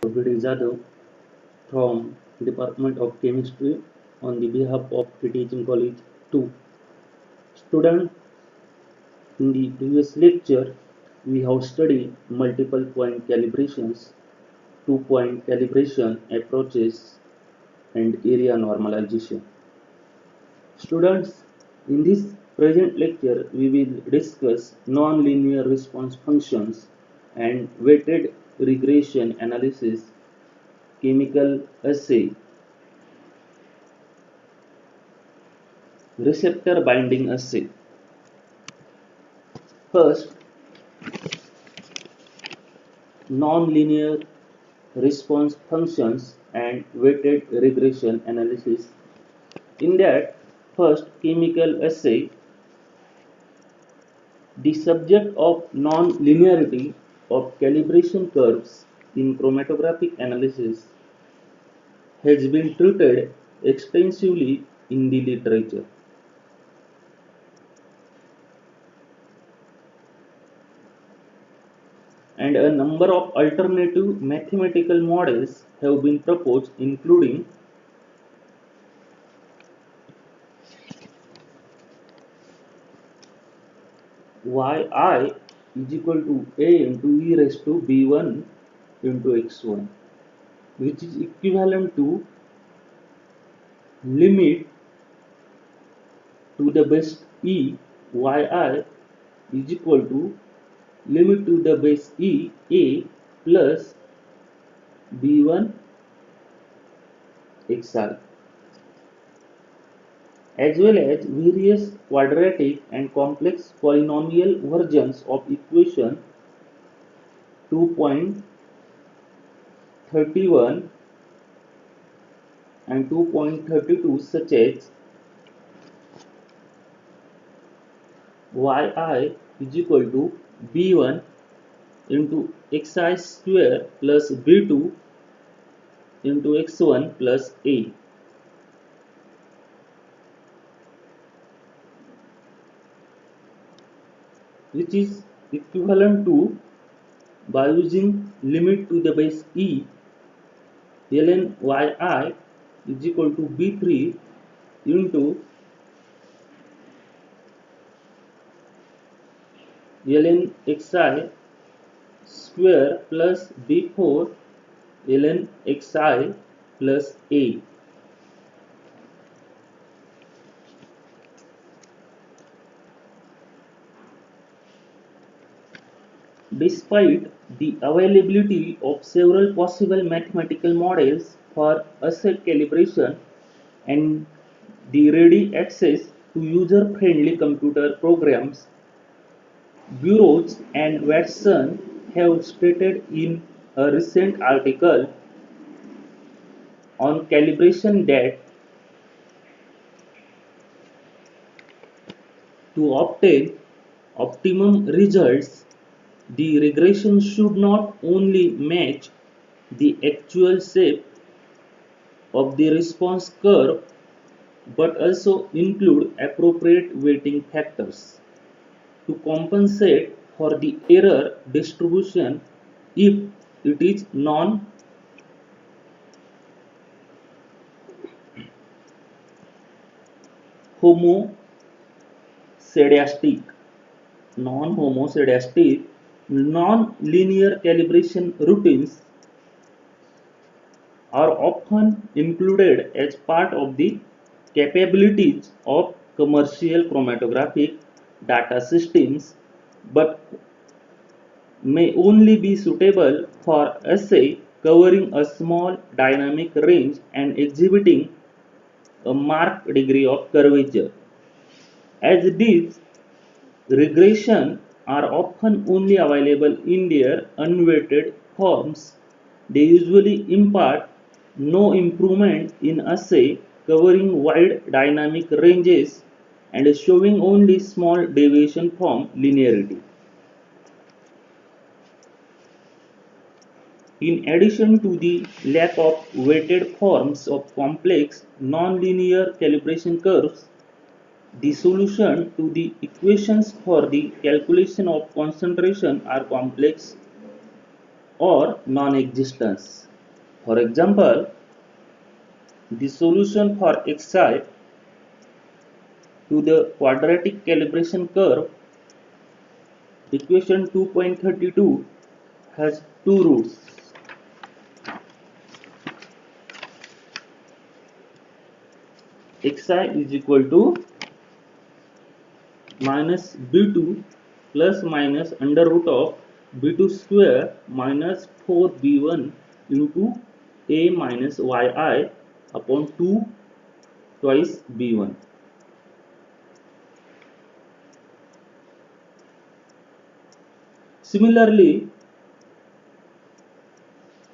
V.D. Jadhav from Department of Chemistry on the behalf of the Teaching College 2. Student, in the previous lecture, we have studied multiple point calibrations, 2-point calibration approaches, and area normalization. Students, in this present lecture, we will discuss nonlinear response functions and weighted regression analysis, chemical assay, receptor binding assay. First, nonlinear response functions and weighted regression analysis. In that, first chemical assay, the subject of non-linearity of calibration curves in chromatographic analysis has been treated extensively in the literature. And a number of alternative mathematical models have been proposed, including yi is equal to a into e raised to b1 into x1, which is equivalent to limit to the base e yi is equal to limit to the base e a plus b1 xi, as well as various quadratic and complex polynomial versions of equation 2.31 and 2.32, such as yi is equal to b1 into xi square plus b2 into x1 plus a, which is equivalent to, by using limit to the base e, ln yi is equal to b3 into ln xi square plus b4 ln xi plus a. Despite the availability of several possible mathematical models for assay calibration and the ready access to user-friendly computer programs, Burroughs and Watson have stated in a recent article on calibration that to obtain optimum results, the regression should not only match the actual shape of the response curve but also include appropriate weighting factors to compensate for the error distribution if it is non-homoscedastic. Non-homoscedastic, non-linear calibration routines are often included as part of the capabilities of commercial chromatographic data systems, but may only be suitable for assay covering a small dynamic range and exhibiting a marked degree of curvature. As these regression are often only available in their unweighted forms, they usually impart no improvement in assay covering wide dynamic ranges and showing only small deviation from linearity. In addition to the lack of weighted forms of complex nonlinear calibration curves, the solution to the equations for the calculation of concentration are complex or non-existent. For example, the solution for xi to the quadratic calibration curve equation 2.32 has two roots. Xi is equal to minus b2 plus minus under root of b2 square minus 4b1 into a minus yi upon 2 twice b1. Similarly,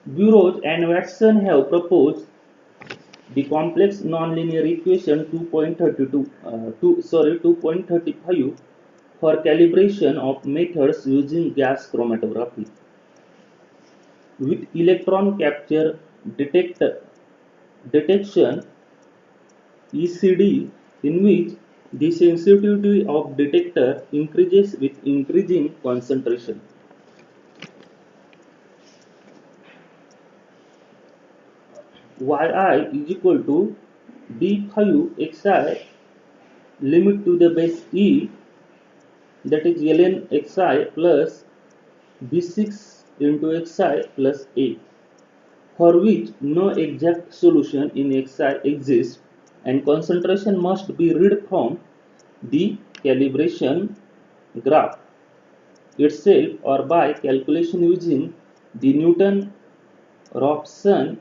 Burroughs and Watson have proposed the complex nonlinear equation 2.35 for calibration of methods using gas chromatography with electron capture detection ECD, in which the sensitivity of detector increases with increasing concentration. Yi is equal to d5 xi limit to the base e, that is ln xi plus b6 into xi plus a, for which no exact solution in xi exists and concentration must be read from the calibration graph itself or by calculation using the Newton-Raphson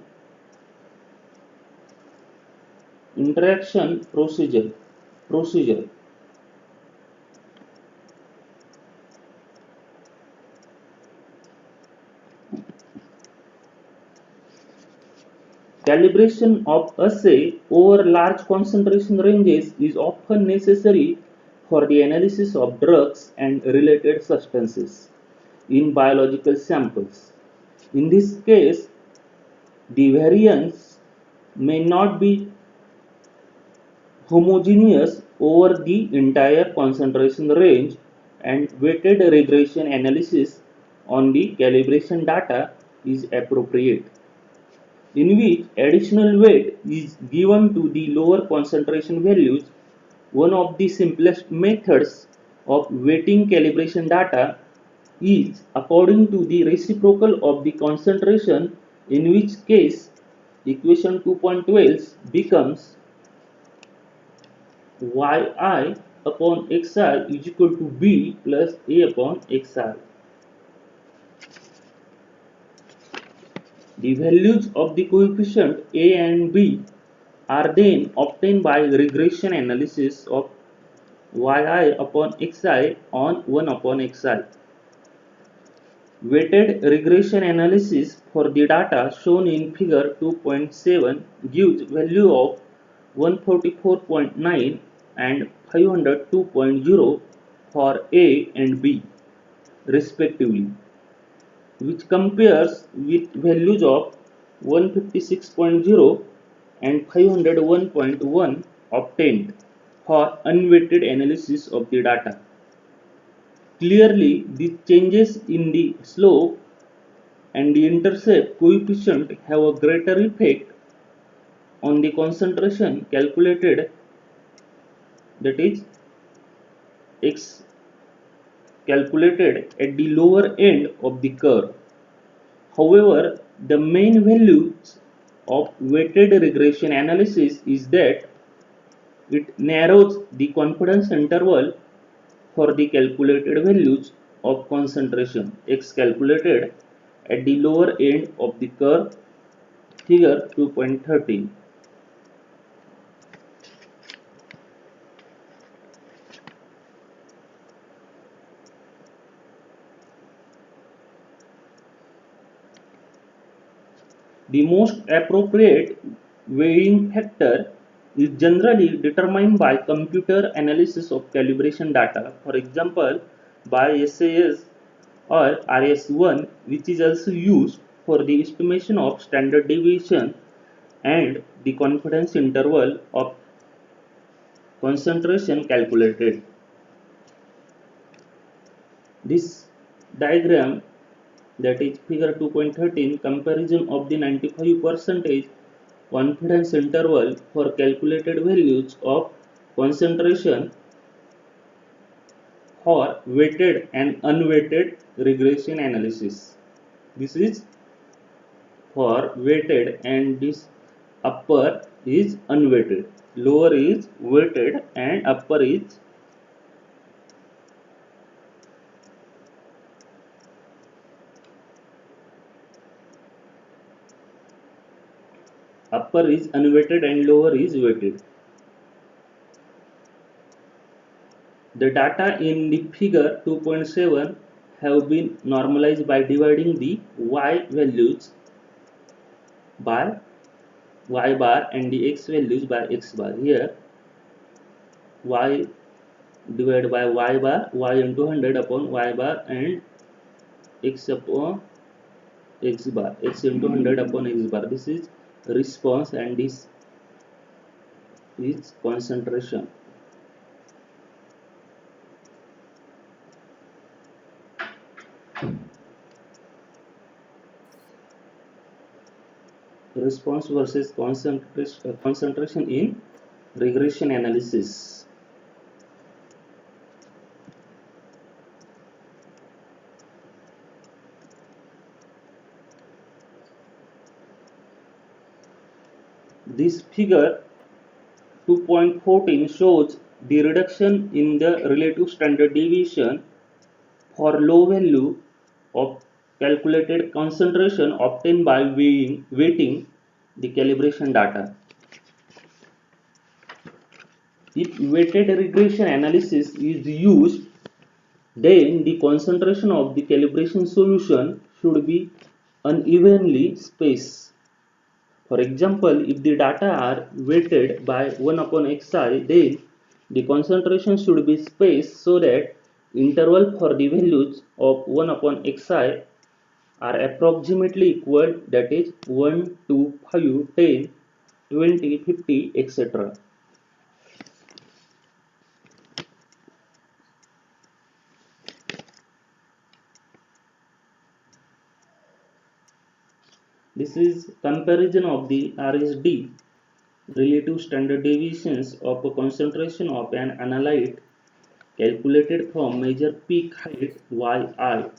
interaction procedure. Calibration of assay over large concentration ranges is often necessary for the analysis of drugs and related substances in biological samples. In this case, the variance may not be homogeneous over the entire concentration range, and weighted regression analysis on the calibration data is appropriate, in which additional weight is given to the lower concentration values. One of the simplest methods of weighting calibration data is according to the reciprocal of the concentration, in which case equation 2.12 becomes yi upon xi is equal to b plus a upon xi. The values of the coefficient a and b are then obtained by regression analysis of yi upon xi on 1 upon xi. Weighted regression analysis for the data shown in figure 2.7 gives value of 144.9 and 502.0 for A and B respectively, which compares with values of 156.0 and 501.1 obtained for unweighted analysis of the data. Clearly, the changes in the slope and the intercept coefficient have a greater effect on the concentration calculated, that is x calculated at the lower end of the curve. However, the main values of weighted regression analysis is that it narrows the confidence interval for the calculated values of concentration x calculated at the lower end of the curve, figure 2.13. The most appropriate weighing factor is generally determined by computer analysis of calibration data, for example, by SAS or RS1, which is also used for the estimation of standard deviation and the confidence interval of concentration calculated. This diagram that is figure 2.13, comparison of the 95% confidence interval for calculated values of concentration for weighted and unweighted regression analysis. This is for weighted and this upper is unweighted, lower is weighted and upper is unweighted and lower is weighted. The data in the figure 2.7 have been normalized by dividing the y values by y bar and the x values by x bar. Here y divided by y bar, y into 100 upon y bar and x upon x bar, x into 100 upon x bar. This is response and this is concentration. Response versus concentration in regression analysis. This figure 2.14 shows the reduction in the relative standard deviation for low value of calculated concentration obtained by weighting the calibration data. If weighted regression analysis is used, then the concentration of the calibration solution should be unevenly spaced. For example, if the data are weighted by 1 upon xi, then the concentration should be spaced so that interval for the values of 1 upon xi are approximately equal, that is 1, 2, 5, 10, 20, 50, etc. This is comparison of the RSD, relative standard deviations of a concentration of an analyte calculated from measure peak height yi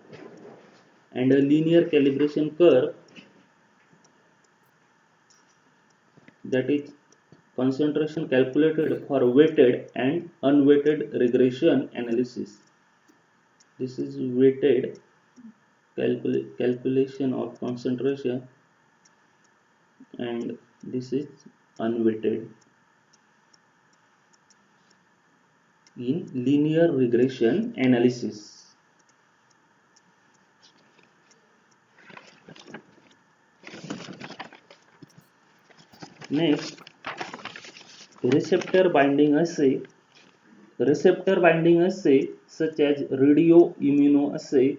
and a linear calibration curve, that is concentration calculated for weighted and unweighted regression analysis. This is weighted calculation of concentration and this is unweighted in linear regression analysis. Next, receptor binding assay. Receptor binding assay such as radioimmunoassay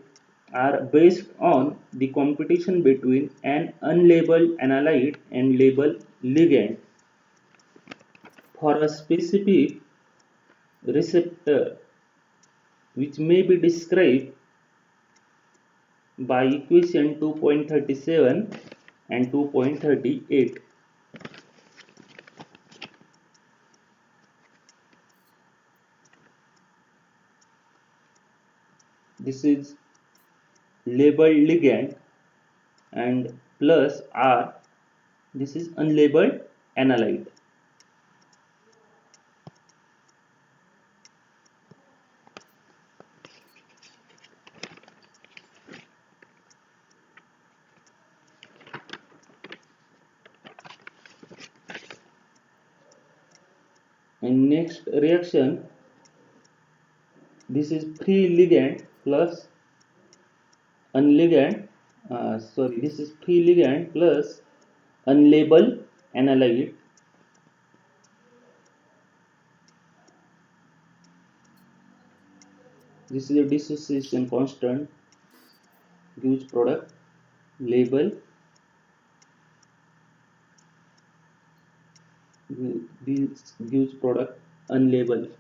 are based on the competition between an unlabeled analyte and labeled ligand for a specific receptor, which may be described by equation 2.37 and 2.38. This is labeled ligand and plus R, this is unlabeled analyte. And next reaction, this is free ligand plus unligand, this is free ligand plus unlabeled analyte. This is a dissociation constant, gives product label, this gives product unlabeled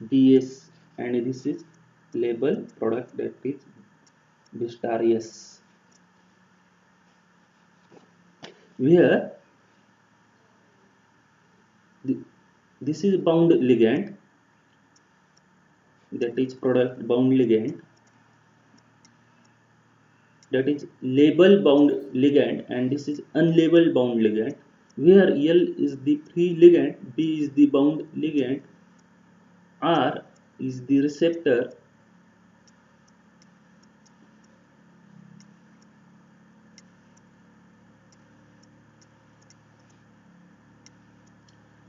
DS, and this is label product, that is Vistarius. where the, this is bound ligand, that is product bound ligand, that is label bound ligand, and this is unlabeled bound ligand, where L is the free ligand, B is the bound ligand, R is the receptor,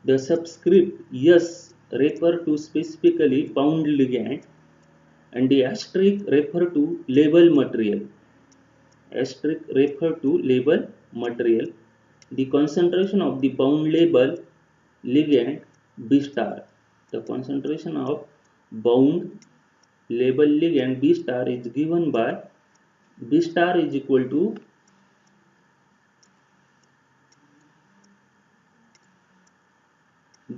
the subscript S refer to specifically bound ligand, and the asterisk refer to label material. Asterisk refer to label material. The concentration of the bound label ligand B star. The concentration of bound label ligand B star is given by B star is equal to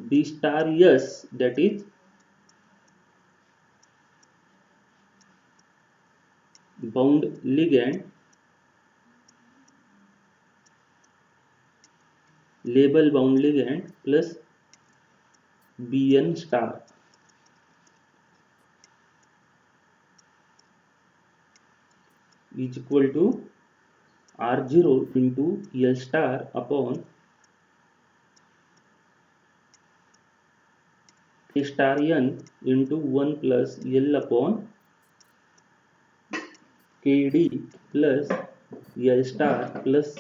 B star S, that is bound ligand label bound ligand plus Bn star is equal to R0 into L star upon K star n into 1 plus L upon Kd plus L star plus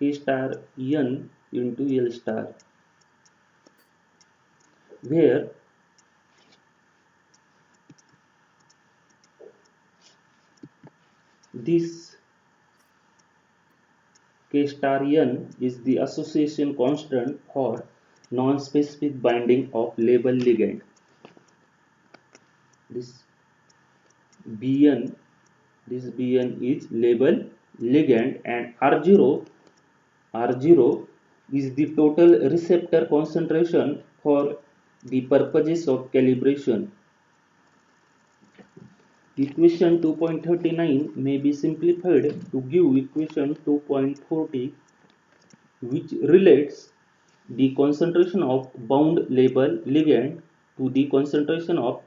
K star n into L star, where this K star n is the association constant for non-specific binding of label ligand. This Bn, this Bn is label ligand, and R0 is the total receptor concentration for the purposes of calibration. Equation 2.39 may be simplified to give equation 2.40, which relates the concentration of bound label ligand to the concentration of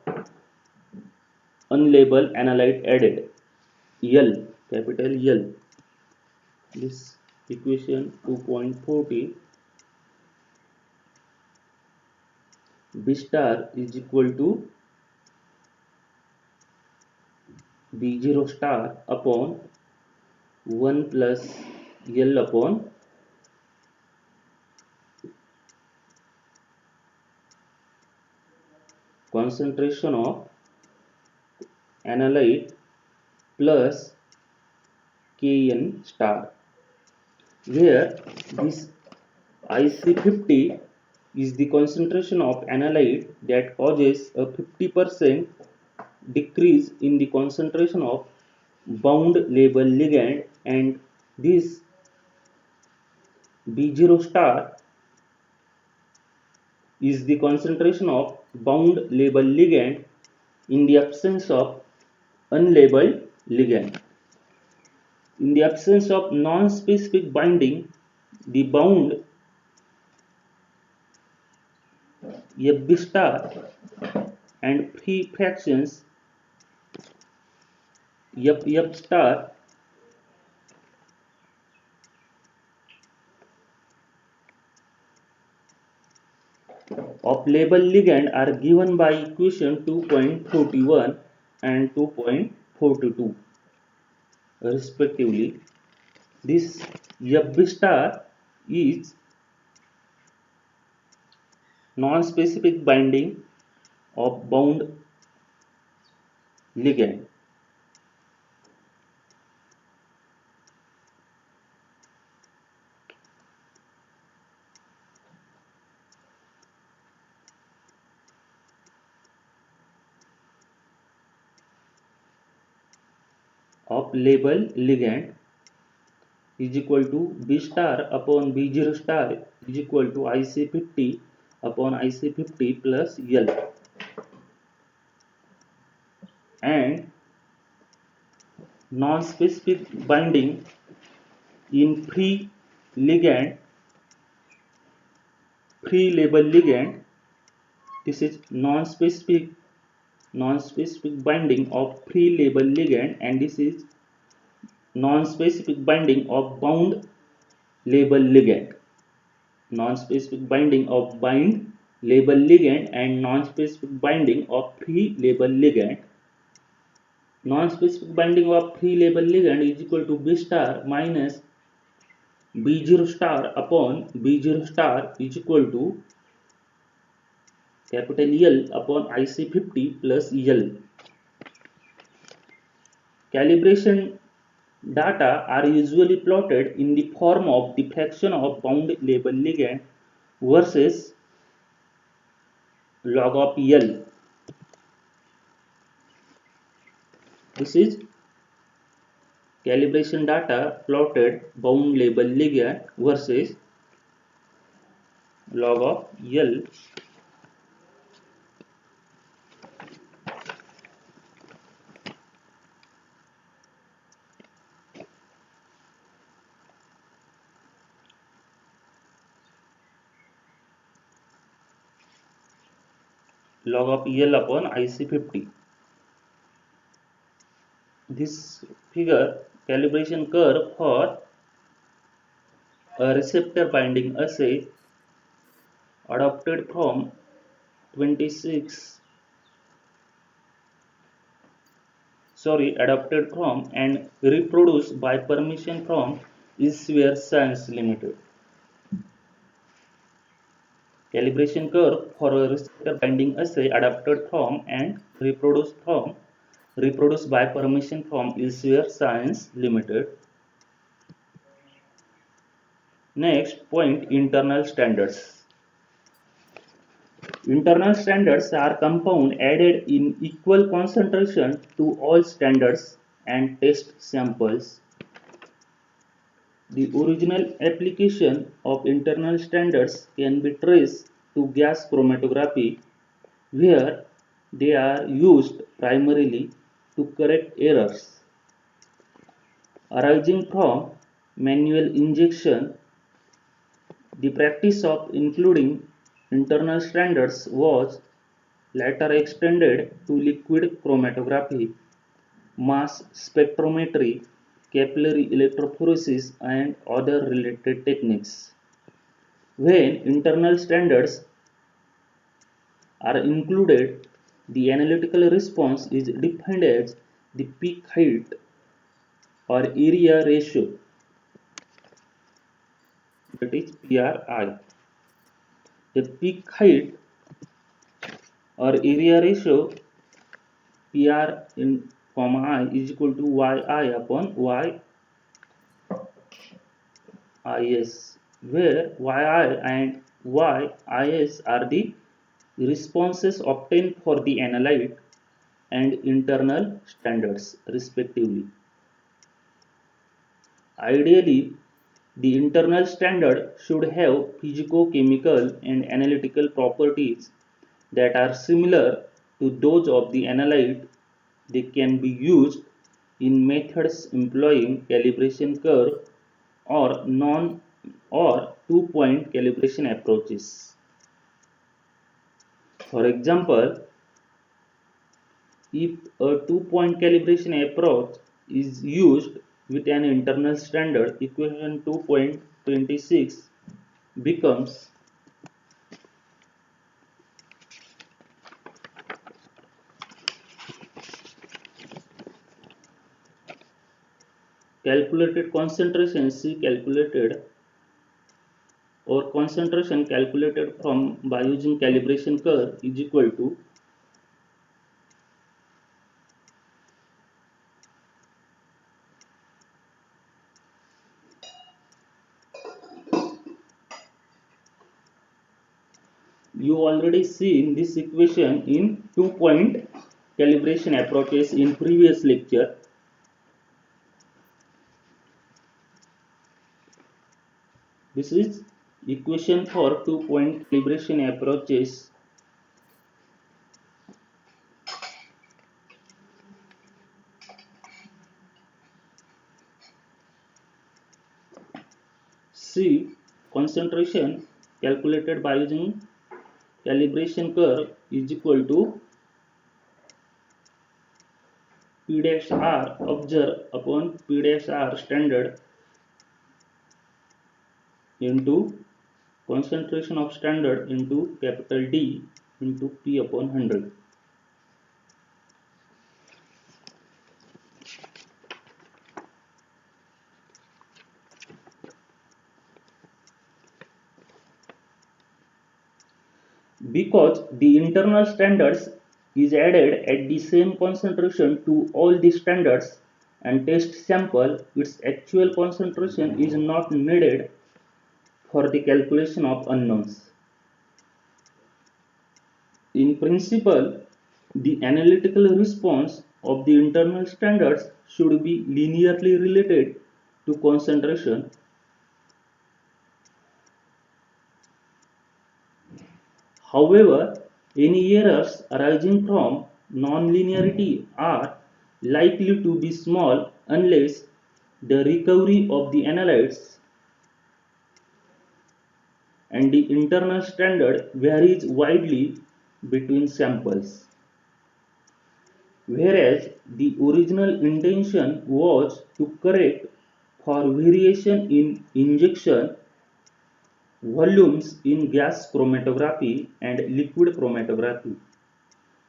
unlabeled analyte added, L, capital L. This equation 2.40, B star is equal to B0 star upon 1 plus L upon concentration of analyte plus Kn star, where this IC50 is the concentration of analyte that causes a 50% decrease in the concentration of bound label ligand, and this B0 star is the concentration of bound label ligand in the absence of unlabeled ligand. In the absence of non-specific binding, the bound Fb star and free fractions F star of label ligand are given by equation 2.41 and 2.42 respectively. This Fb star is non-specific binding of bound ligand. Of label ligand is equal to B star upon B0 star is equal to IC50 upon IC50 plus L, and non-specific binding in free label ligand. This is non-specific binding of free label ligand, and this is non-specific binding of bound label ligand. Non-specific binding of bind label ligand and non-specific binding of free label ligand. Non-specific binding of free label ligand is equal to B star minus B0 star upon B0 star is equal to capital L upon IC50 plus L. Calibration data are usually plotted in the form of the fraction of bound label ligand versus log of L. This is calibration data plotted bound label ligand versus log of L. Log of L upon IC50. This figure calibration curve for a receptor binding assay adopted from 26 adopted from and reproduced by permission from Elsewhere Science Limited. Calibration curve for a receptor binding assay adopted from and reproduced by permission from Elsewhere Science Limited. Next point, internal standards. Internal standards are compound added in equal concentration to all standards and test samples. The original application of internal standards can be traced to gas chromatography, where they are used primarily to correct errors arising from manual injection. The practice of including internal standards was later extended to liquid chromatography, mass spectrometry, capillary electrophoresis, and other related techniques. When internal standards are included, the analytical response is defined as the peak height or area ratio, that is PRI. The peak height or area ratio PR in comma I is equal to Yi upon YIS, where Yi and YIS are the responses obtained for the analyte and internal standards respectively. Ideally, the internal standard should have physicochemical and analytical properties that are similar to those of the analyte. They can be used in methods employing calibration curve or non or two-point calibration approaches. For example, if a two-point calibration approach is used with an internal standard, equation 2.26 becomes calculated concentration C calculated or concentration calculated from by using calibration curve is equal to you already seen this equation in two-point calibration approaches in previous lecture. This is equation for two-point calibration approaches. C. Concentration calculated by using calibration curve is equal to P dash R observed upon P dash R standard into concentration of standard into capital D into P upon 100. Because the internal standards is added at the same concentration to all the standards and test sample, its actual concentration is not needed for the calculation of unknowns. In principle, the analytical response of the internal standards should be linearly related to concentration. However, any errors arising from nonlinearity are likely to be small unless the recovery of the analytes and the internal standard varies widely between samples. Whereas the original intention was to correct for variation in injection volumes in gas chromatography and liquid chromatography,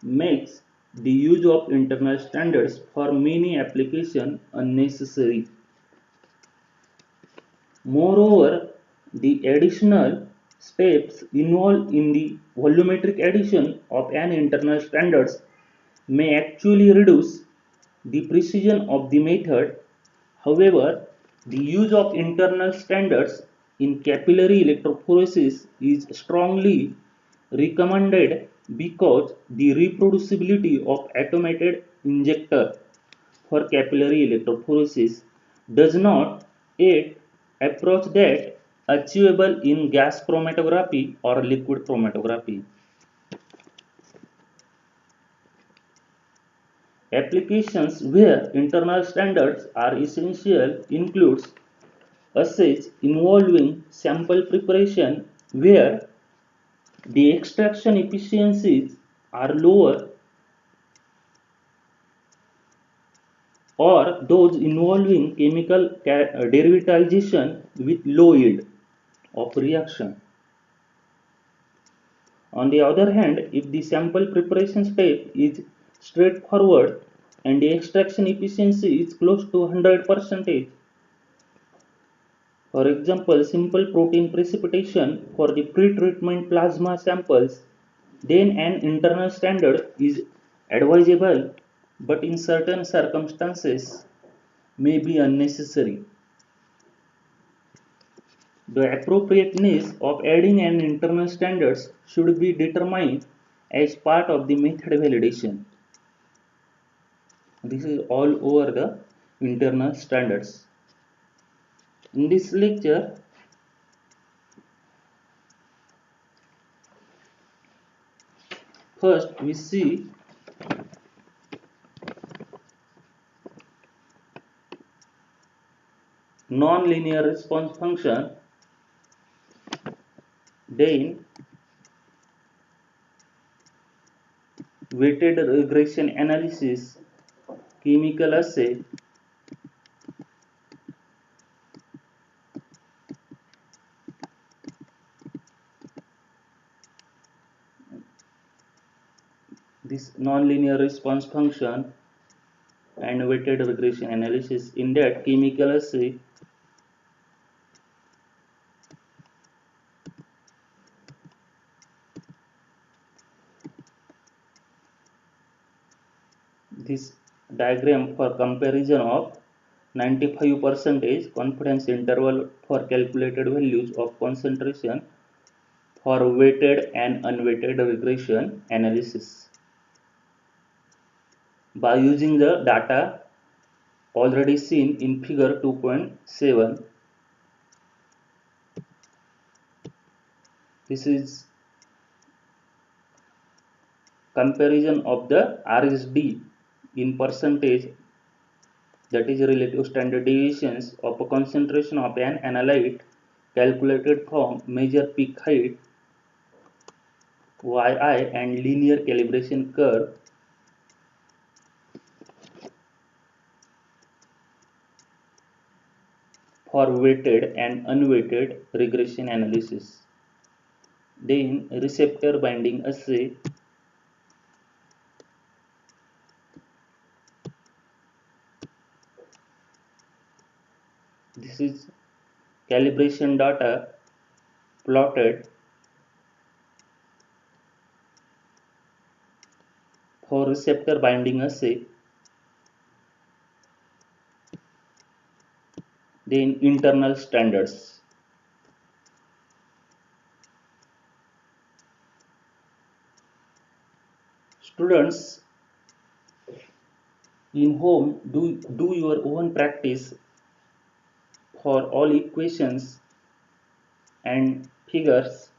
makes the use of internal standards for many applications unnecessary. Moreover, the additional steps involved in the volumetric addition of an internal standards may actually reduce the precision of the method. However, the use of internal standards in capillary electrophoresis is strongly recommended because the reproducibility of automated injector for capillary electrophoresis does not yet approach that achievable in gas chromatography or liquid chromatography. Applications where internal standards are essential includes assays involving sample preparation where the extraction efficiencies are lower, or those involving chemical derivatization with low yield of reaction. On the other hand, if the sample preparation step is straightforward and the extraction efficiency is close to 100%, for example, simple protein precipitation for the pre-treatment plasma samples, then an internal standard is advisable, but in certain circumstances may be unnecessary. The appropriateness of adding an internal standards should be determined as part of the method validation. This is all over the internal standards. In this lecture, first we see non-linear response function, then weighted regression analysis, chemical assay, this non-linear response function and weighted regression analysis. In that chemical assay, this diagram for comparison of 95% confidence interval for calculated values of concentration for weighted and unweighted regression analysis by using the data already seen in figure 2.7. This is comparison of the RSD in percentage, that is relative standard deviations of a concentration of an analyte calculated from measure peak height yi and linear calibration curve for weighted and unweighted regression analysis. Then receptor binding assay. This is calibration data plotted for receptor binding assay. Then internal standards. Students in home do your own practice for all equations and figures.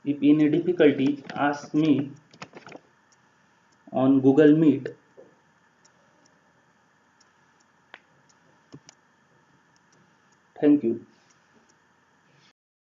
If any difficulty, ask me on Google Meet. Thank you.